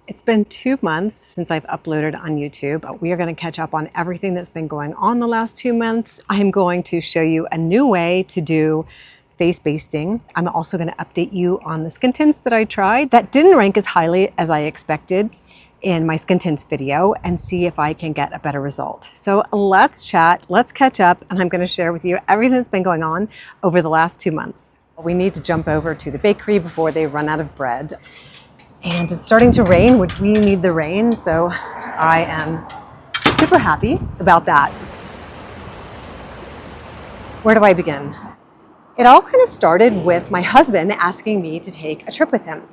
It's been 2 months since I've uploaded on YouTube, but we are going to catch up on everything that's been going on the last 2 months. I'm going to show you a new way to do face basting. I'm also going to update you on the skin tints that I tried that didn't rank as highly as I expected in my skin tints video, and see if I can get a better result. So let's chat, let's catch up, and I'm going to share with you everything that's been going on over the last 2 months. We need to jump over to the bakery before they run out of bread. And it's starting to rain, which we need the rain, so I am super happy about that. Where do I begin? It all kind of started with my husband asking me to take a trip with him.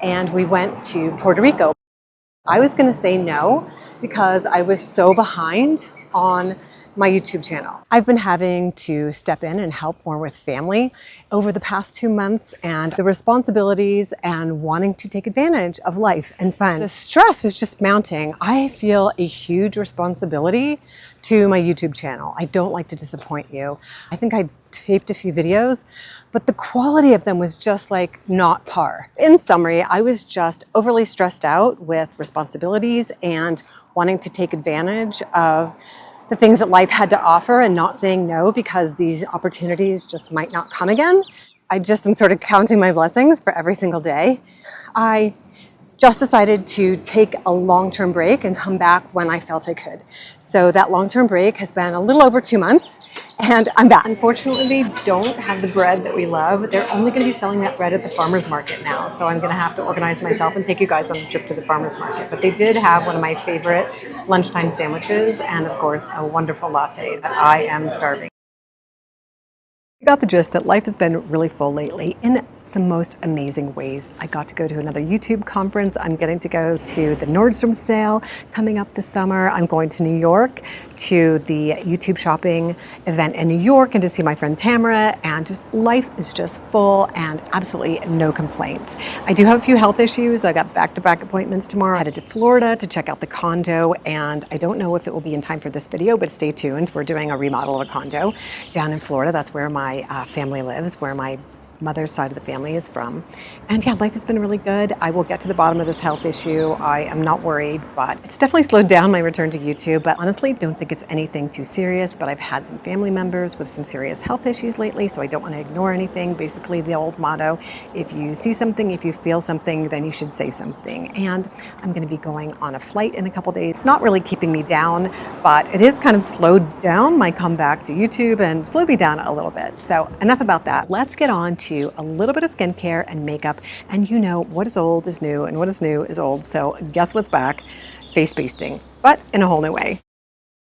And we went to Puerto Rico. I was going to say no because I was so behind on my YouTube channel. I've been having to step in and help more with family over the past 2 months, and the responsibilities and wanting to take advantage of life and fun. The stress was just mounting. I feel a huge responsibility to my YouTube channel. I don't like to disappoint you. I think I taped a few videos, but the quality of them was just like not par. In summary, I was just overly stressed out with responsibilities and wanting to take advantage of the things that life had to offer and not saying no because these opportunities just might not come again. I just am sort of counting my blessings for every single day. I just decided to take a long-term break and come back when I felt I could. So that long-term break has been a little over 2 months, and I'm back. Unfortunately, they don't have the bread that we love. They're only going to be selling that bread at the farmer's market now, so I'm going to have to organize myself and take you guys on a trip to the farmer's market. But they did have one of my favorite lunchtime sandwiches and, of course, a wonderful latte that I am starving. I got the gist that life has been really full lately in some most amazing ways. I got to go to another YouTube conference. I'm getting to go to the Nordstrom sale coming up this summer. I'm going to New York to the YouTube shopping event in New York and to see my friend Tamara, and just life is just full and absolutely no complaints. I do have a few health issues. I got back-to-back appointments tomorrow. I headed to Florida to check out the condo, and I don't know if it will be in time for this video, but stay tuned. We're doing a remodel of a condo down in Florida. That's where my family lives, where my mother's side of the family is from. And yeah, life has been really good. I will get to the bottom of this health issue. I am not worried, but it's definitely slowed down my return to YouTube. But honestly, don't think it's anything too serious. But I've had some family members with some serious health issues lately, so I don't want to ignore anything. Basically, the old motto, if you see something, if you feel something, then you should say something. And I'm going to be going on a flight in a couple days. It's not really keeping me down, but it is kind of slowed down my comeback to YouTube and slowed me down a little bit. So enough about that. Let's get on to a little bit of skincare and makeup, and you know what is old is new and what is new is old. So guess what's back? Face basting, but in a whole new way.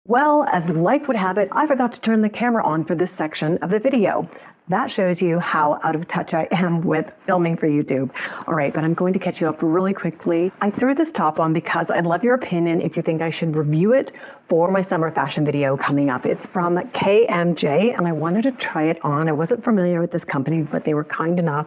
Well, as life would have it, I forgot to turn the camera on for this section of the video. That shows you how out of touch I am with filming for YouTube. All right, but I'm going to catch you up really quickly. I threw this top on because I'd love your opinion if you think I should review it for my summer fashion video coming up. It's from KMJ, and I wanted to try it on. I wasn't familiar with this company, but they were kind enough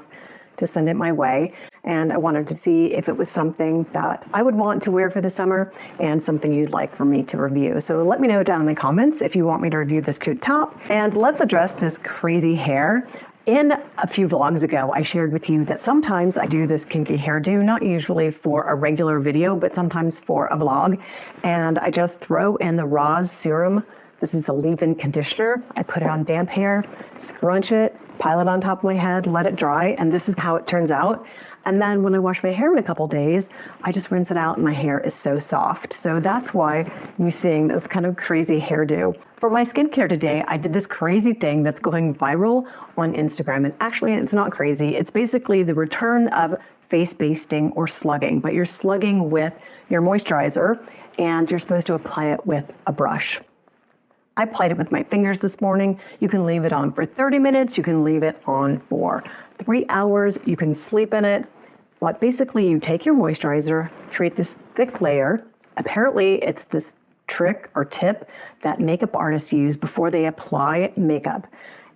to send it my way. And I wanted to see if it was something that I would want to wear for the summer and something you'd like for me to review. So let me know down in the comments if you want me to review this cute top. And let's address this crazy hair. In a few vlogs ago, I shared with you that sometimes I do this kinky hairdo, not usually for a regular video, but sometimes for a vlog. And I just throw in the Roz serum. This is the leave-in conditioner. I put it on damp hair, scrunch it, pile it on top of my head, let it dry, and this is how it turns out. And then when I wash my hair in a couple days, I just rinse it out and my hair is so soft. So that's why you're seeing this kind of crazy hairdo. For my skincare today, I did this crazy thing that's going viral on Instagram. And actually, it's not crazy. It's basically the return of face basting or slugging, but you're slugging with your moisturizer and you're supposed to apply it with a brush. I applied it with my fingers this morning. You can leave it on for 30 minutes. You can leave it on for 3 hours. You can sleep in it. But basically, you take your moisturizer, create this thick layer. Apparently, it's this trick or tip that makeup artists use before they apply makeup.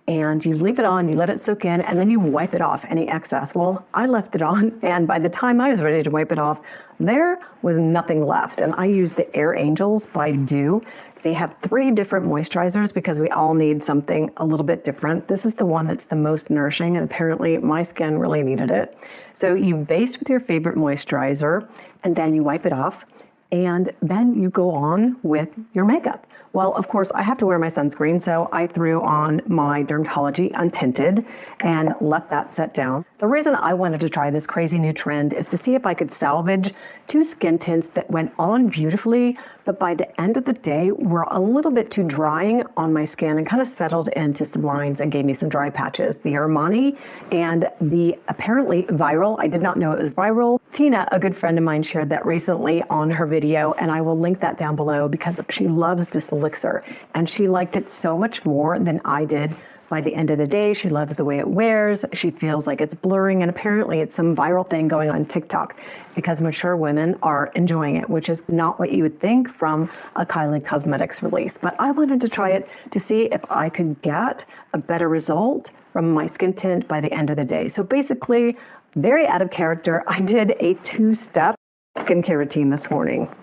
And you leave it on, you let it soak in, and then you wipe it off, any excess. Well, I left it on, and by the time I was ready to wipe it off, there was nothing left. And I used the Air Angels by DIEUX They have 3 different moisturizers because we all need something a little bit different. This is the one that's the most nourishing, and apparently my skin really needed it. So you baste with your favorite moisturizer, and then you wipe it off, and then you go on with your makeup. Well, of course, I have to wear my sunscreen, so I threw on my DRMTLGY Untinted and let that set down. The reason I wanted to try this crazy new trend is to see if I could salvage 2 skin tints that went on beautifully, but by the end of the day were a little bit too drying on my skin and kind of settled into some lines and gave me some dry patches. The Armani and the apparently viral, I did not know it was viral. Tina, a good friend of mine, shared that recently on her video, and I will link that down below because she loves this elixir and she liked it so much more than I did. By the end of the day, she loves the way it wears. She feels like it's blurring, and apparently it's some viral thing going on TikTok because mature women are enjoying it, which is not what you would think from a Kylie Cosmetics release. But I wanted to try it to see if I could get a better result from my skin tint by the end of the day. So basically, very out of character, I did a 2-step skincare routine this morning.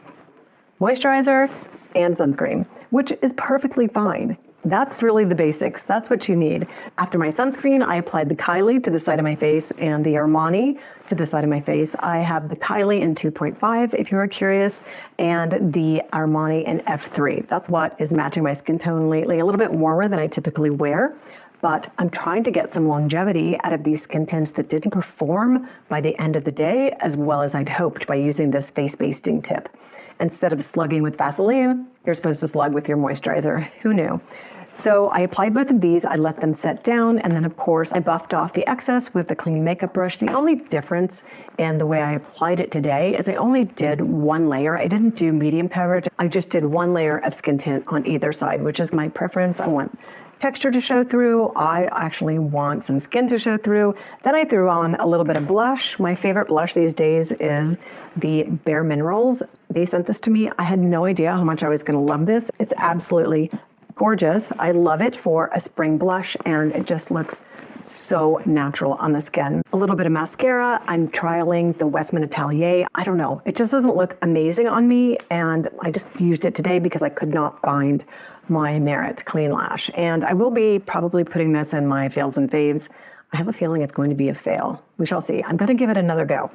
Moisturizer and sunscreen, which is perfectly fine. That's really the basics. That's what you need. After my sunscreen, I applied the Kylie to the side of my face and the Armani to the side of my face. I have the Kylie in 2.5, if you are curious, and the Armani in F3. That's what is matching my skin tone lately. A little bit warmer than I typically wear, but I'm trying to get some longevity out of these skin tints that didn't perform by the end of the day as well as I'd hoped by using this face basting tip. Instead of slugging with Vaseline, you're supposed to slug with your moisturizer. Who knew? So I applied both of these, I let them set down, and then of course I buffed off the excess with the clean makeup brush. The only difference in the way I applied it today is I only did 1 layer. I didn't do medium coverage. I just did 1 layer of skin tint on either side, which is my preference. I want texture to show through. I actually want some skin to show through. Then I threw on a little bit of blush. My favorite blush these days is the Bare Minerals. They sent this to me. I had no idea how much I was going to love this. It's absolutely gorgeous. I love it for a spring blush, and it just looks so natural on the skin. A little bit of mascara. I'm trialing the Westman Atelier. I don't know. It just doesn't look amazing on me, and I just used it today because I could not find my Merit Clean Lash. And I will be probably putting this in my fails and faves. I have a feeling it's going to be a fail. We shall see. I'm going to give it another go,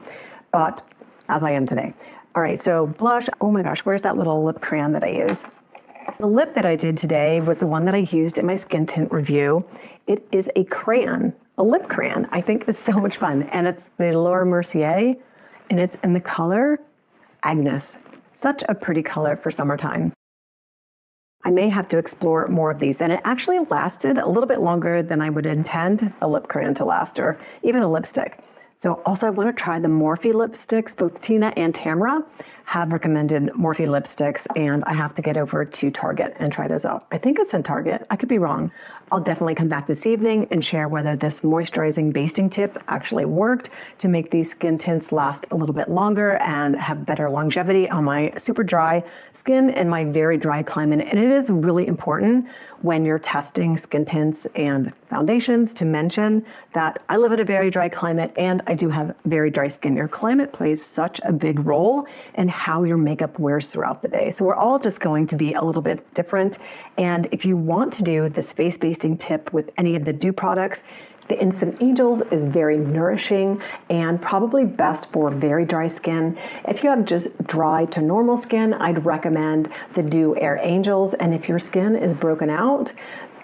but as I am today. All right, so blush. Oh my gosh, where's that little lip crayon that I use? The lip that I did today was the one that I used in my skin tint review. It is a crayon, a lip crayon. I think it's so much fun. And it's the Laura Mercier, and it's in the color Agnes. Such a pretty color for summertime. I may have to explore more of these. And it actually lasted a little bit longer than I would intend a lip crayon to last, or even a lipstick. So also I want to try the Morphe lipsticks. Both Tina and Tamara have recommended Morphe lipsticks, and I have to get over to Target and try those out. I think it's in Target. I could be wrong. I'll definitely come back this evening and share whether this moisturizing basting tip actually worked to make these skin tints last a little bit longer and have better longevity on my super dry skin and my very dry climate. And it is really important when you're testing skin tints and foundations to mention that I live in a very dry climate and I do have very dry skin. Your climate plays such a big role in how your makeup wears throughout the day. So we're all just going to be a little bit different. And if you want to do this face basting tip with any of the DIEUX products, the Instant Angels is very nourishing and probably best for very dry skin. If you have just dry to normal skin, I'd recommend the DIEUX Air Angels. And if your skin is broken out,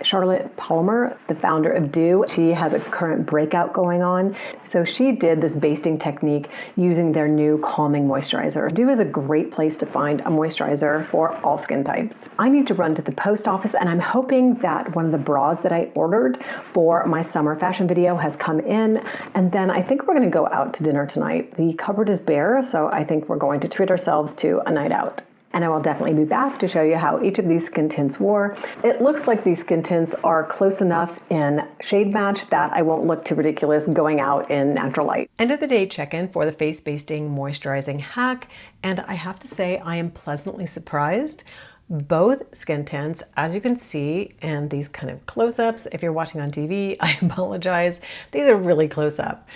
Charlotte Palmer, the founder of DIEUX, she has a current breakout going on. So she did this basting technique using their new calming moisturizer. DIEUX is a great place to find a moisturizer for all skin types. I need to run to the post office, and I'm hoping that one of the bras that I ordered for my summer fashion video has come in. And then I think we're going to go out to dinner tonight. The cupboard is bare, so I think we're going to treat ourselves to a night out. And I will definitely be back to show you how each of these skin tints wore. It looks like these skin tints are close enough in shade match that I won't look too ridiculous going out in natural light. End of the day check-in for the face basting moisturizing hack. And I have to say I am pleasantly surprised. Both skin tints, as you can see in these kind of close-ups, if you're watching on TV, I apologize. These are really close up.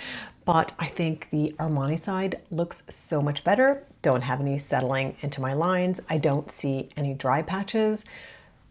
but I think the Armani side looks so much better. Don't have any settling into my lines. I don't see any dry patches.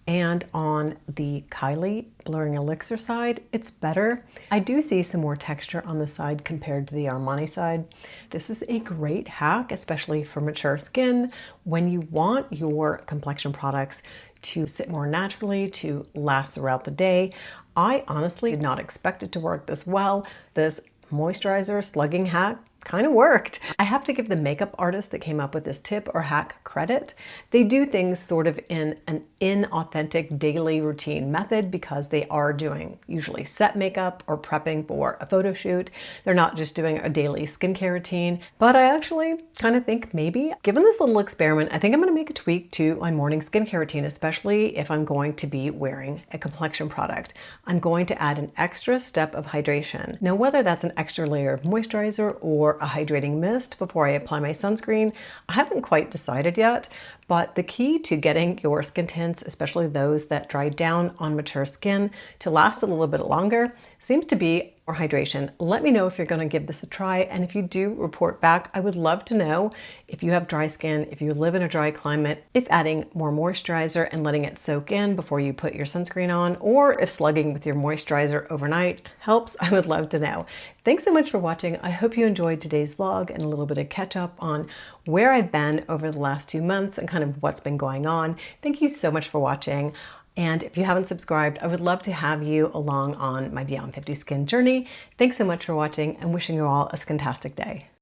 And on the Kylie Blurring Elixir side, it's better. I do see some more texture on the side compared to the Armani side. This is a great hack, especially for mature skin, when you want your complexion products to sit more naturally, to last throughout the day. I honestly did not expect it to work this well. This moisturizer slugging hack kind of worked. I have to give the makeup artist that came up with this tip or hack credit. They do things sort of in an inauthentic daily routine method because they are doing usually set makeup or prepping for a photo shoot. They're not just doing a daily skincare routine, but I actually kind of think maybe, given this little experiment, I think I'm going to make a tweak to my morning skincare routine, especially if I'm going to be wearing a complexion product. I'm going to add an extra step of hydration. Now, whether that's an extra layer of moisturizer or a hydrating mist before I apply my sunscreen, I haven't quite decided yet, but the key to getting your skin tints, especially those that dry down on mature skin, to last a little bit longer seems to be more hydration. Let me know if you're going to give this a try, and if you do, report back. I would love to know if you have dry skin, if you live in a dry climate, if adding more moisturizer and letting it soak in before you put your sunscreen on, or if slugging with your moisturizer overnight helps. I would love to know. Thanks so much for watching. I hope you enjoyed today's vlog and a little bit of catch up on where I've been over the last 2 months and kind of what's been going on. Thank you so much for watching. And if you haven't subscribed, I would love to have you along on my Beyond 50 Skin journey. Thanks so much for watching and wishing you all a skintastic day.